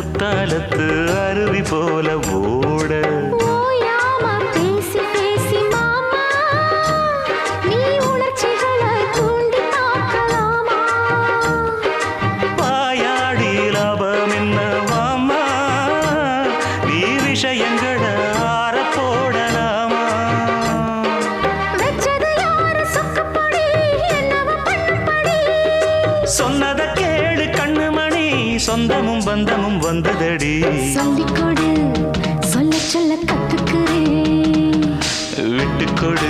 குத்தாலத்து அருவி போல ஓட ஓயாம பேசி பேசி மாமா நீ உணர்ச்சிகளை தூண்டி தாக்கலாமா வாயாடி லாபம் என்ன மாமா நீ விஷயங்களை ஆற போடலாமா வெச்சது யாரு சொக்கப்படி என்னவ பண்ணப்படி சொன்னத கேளு கண்ணுமணி சொந்தமும் பந்தமும் வந்ததடி சொல்லிக் கொடு சொல்ல சொல்ல கத்துக்கிறேன் விட்டுக்கொடு